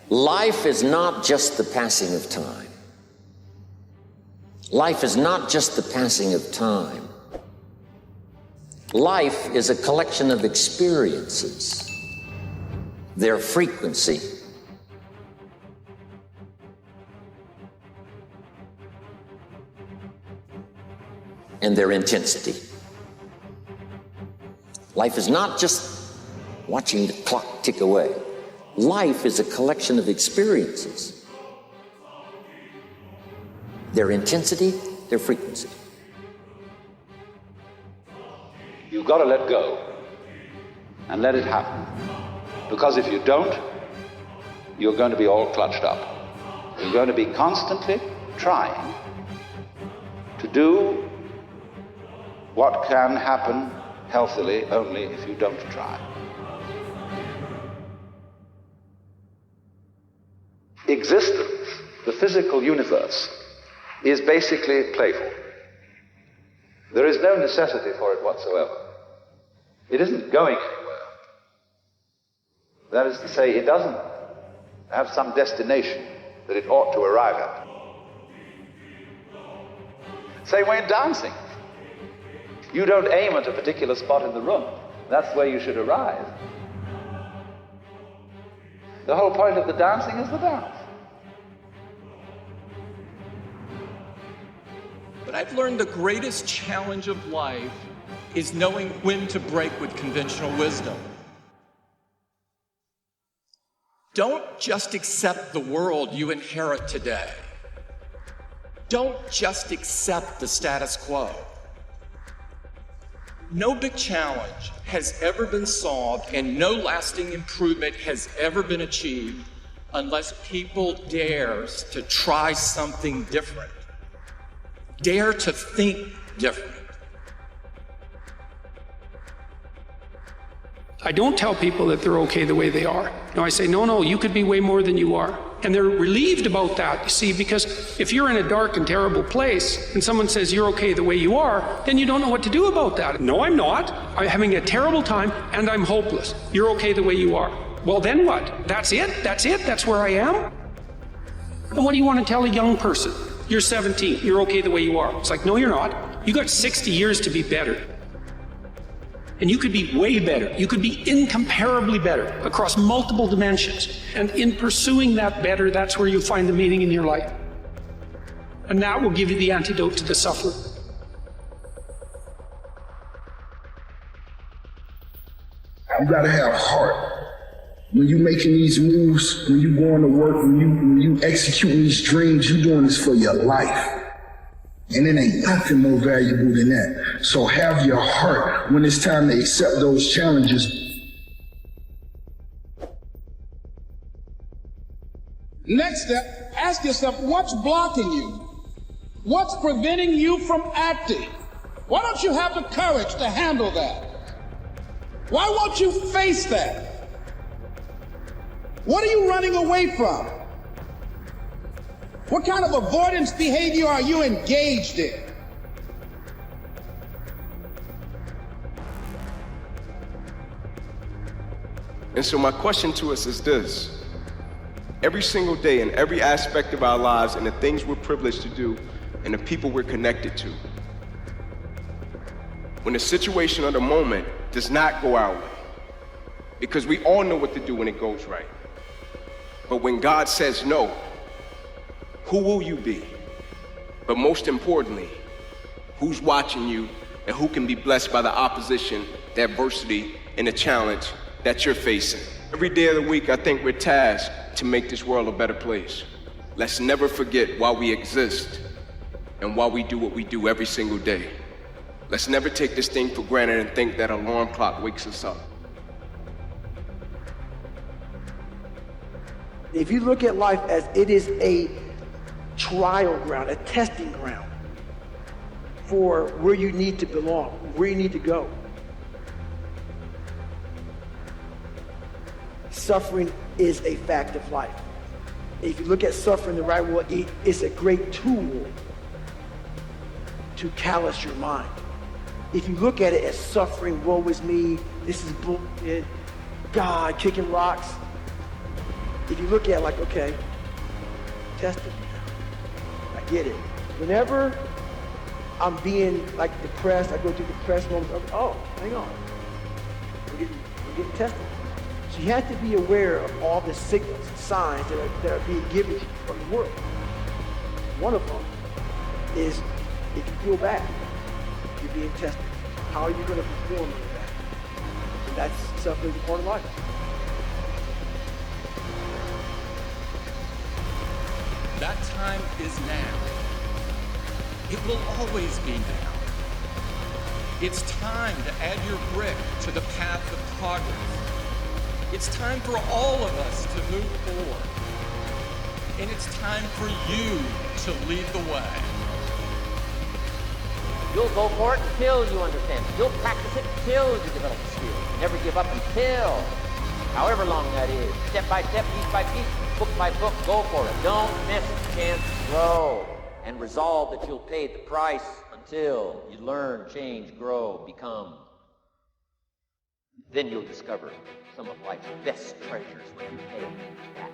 Life is not just the passing of time. Life is not just the passing of time. Life is a collection of experiences, their frequency, and their intensity. Life is not just watching the clock tick away. Life is a collection of experiences, their intensity, their frequency. You've got to let go and let it happen. Because if you don't, you're going to be all clutched up. You're going to be constantly trying to do what can happen healthily only if you don't try. Existence, the physical universe, is basically playful. There is no necessity for it whatsoever. It isn't going anywhere. That is to say, it doesn't have some destination that it ought to arrive at. Same way in dancing. You don't aim at a particular spot in the room. That's where you should arrive. The whole point of the dancing is the dance. But I've learned the greatest challenge of life is knowing when to break with conventional wisdom. Don't just accept the world you inherit today. Don't just accept the status quo. No big challenge has ever been solved and no lasting improvement has ever been achieved unless people dares to try something different. Dare to think different. I don't tell people that they're okay the way they are. No, I say, no, you could be way more than you are. And they're relieved about that, you see, because if you're in a dark and terrible place and someone says you're okay the way you are, then you don't know what to do about that. No, I'm not. I'm having a terrible time and I'm hopeless. You're okay the way you are. Well, then what? That's it? That's where I am? And what do you want to tell a young person? You're 17. You're okay the way you are. It's like, no, you're not. You got 60 years to be better. And you could be way better. You could be incomparably better across multiple dimensions. And in pursuing that better, that's where you find the meaning in your life. And that will give you the antidote to the suffering. You gotta have heart. When you making these moves, when you going to work, when you executing these dreams, you doing this for your life. And it ain't nothing more valuable than that. So have your heart when it's time to accept those challenges. Next step, ask yourself, what's blocking you? What's preventing you from acting? Why don't you have the courage to handle that? Why won't you face that? What are you running away from? What kind of avoidance behavior are you engaged in? And so my question to us is this. Every single day in every aspect of our lives and the things we're privileged to do and the people we're connected to, when the situation or the moment does not go our way, because we all know what to do when it goes right. But when God says no, who will you be? But most importantly, who's watching you and who can be blessed by the opposition, the adversity, and the challenge that you're facing? Every day of the week, I think we're tasked to make this world a better place. Let's never forget why we exist and why we do what we do every single day. Let's never take this thing for granted and think that an alarm clock wakes us up. If you look at life as it is a trial ground, a testing ground for where you need to belong, where you need to go. Suffering is a fact of life. If you look at suffering the right way, it's a great tool to callous your mind. If you look at it as suffering, woe is me, this is bullshit, God kicking rocks, if you look at it like, okay, tested, I get it. Whenever I'm being like depressed, I go through depressed moments, oh, hang on, we're getting tested. So you have to be aware of all the signals and signs that are being given to you from the world. One of them is if you feel bad, you're being tested. How are you going to perform with that? And that's suffering is a part of life. That time is now. It will always be now. It's time to add your brick to the path of progress. It's time for all of us to move forward. And it's time for you to lead the way. You'll go for it until you understand it. You'll practice it until you develop the skills. You never give up until, however long that is. Step by step, piece by piece, book by book, go for it. Don't miss the chance to grow. And resolve that you'll pay the price until you learn, change, grow, become. Then you'll discover some of life's best treasures when you pay that